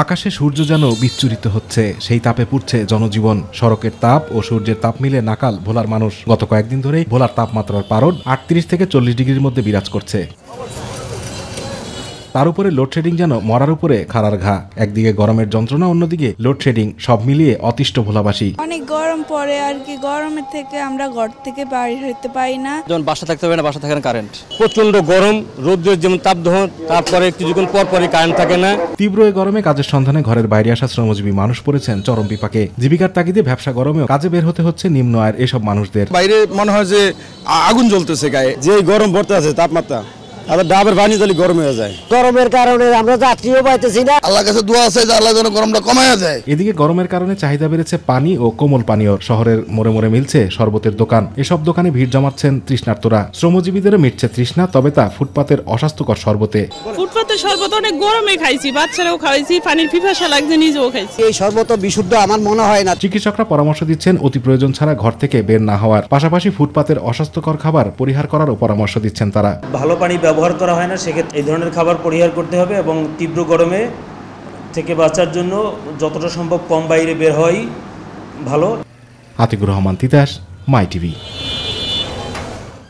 আকাশে সূর্য যেন বিচ্ছুরিত হচ্ছে, সেই তাপে পুড়ছে জনজীবন। সড়কের তাপ ও সূর্যের তাপ মিলে নাকাল ভোলার মানুষ। গত কয়েকদিন ধরেই ভোলার তাপমাত্রার পারদ 38 থেকে 40 ডিগ্রির মধ্যে বিরাজ করছে। তার উপরে লোডশেডিং যেন মরার উপরে খাড়ার ঘা। একদিকে গরমের যন্ত্রণা, অন্যদিকে লোডশেডিং, সব মিলিয়ে অতিষ্ঠ ভোলাবাসী। অনেক গরম পড়ে আর কি, গরমের থেকে আমরা ঘর থেকে বাইরে হইতে পারি না। যখন বাসা থাকতে পারে না, বাসা থাকে না কারেন্ট। প্রচন্ড গরম, রোদ্রের যেমন তাপদহন, তারপরে কিছুক্ষণ পর পরই কারেন্ট থাকে না। তীব্র এই গরমে কাজের সন্ধানে ঘরের বাইরে আসা শ্রমজীবী মানুষ পড়েছেন চরম বিপাকে। জীবিকার তাগিদে ব্যবসা গরমেও কাজে বের হতে হচ্ছে নিম্ন আয়ের এসব মানুষদের। বাইরে মনে হয় যে আগুন জ্বলতেছে গায়ে, যে গরম পড়তে আছে তাপমাত্রা, আর ডাবের পানি দিলে গরম হয়ে যায়। গরমের কারণে আমরা যাত্রীও পাইতেছি না। আল্লাহর কাছে দোয়া আছে যে আল্লাহ যেন গরমটা কমায় যায়। এদিকে গরমের কারণে চাহিদা বেড়েছে পানি ও কোমল পানীয়। শহরের মোড়ে মোড়ে মিলছে শরবতের দোকান। এসব দোকানে ভিড় জমাচ্ছেন তৃষ্ণার্তরা। শ্রমজীবীদেরও মিটছে তৃষ্ণা, তবে তা ফুটপাতের অস্বাস্থ্যকর শরবতে। ফুটপাতের শরবত অনেক গরমে খাইছি, বাচ্চারাও খাইছি, পানির পিপাসা লাগছে, নিজেও খাইছি। এই শরবত বিশুদ্ধ আমার মনে হয় না। চিকিৎসকরা পরামর্শ দিচ্ছেন অতি প্রয়োজন ছাড়া ঘর থেকে বের না হওয়ার। পাশাপাশি ফুটপাতের অস্বাস্থ্যকর খাবার পরিহার করারও পরামর্শ দিচ্ছেন তারা। ভালো পানি ব্যবহার করা হয় না, সেক্ষেত্রে এই ধরনের খাবার পরিহার করতে হবে এবং তীব্র গরমে থেকে বাঁচার জন্য যতটা সম্ভব কম বাইরে বের হওয়াই ভালো। আতিকুর রহমান তিতাস, মাই টিভি।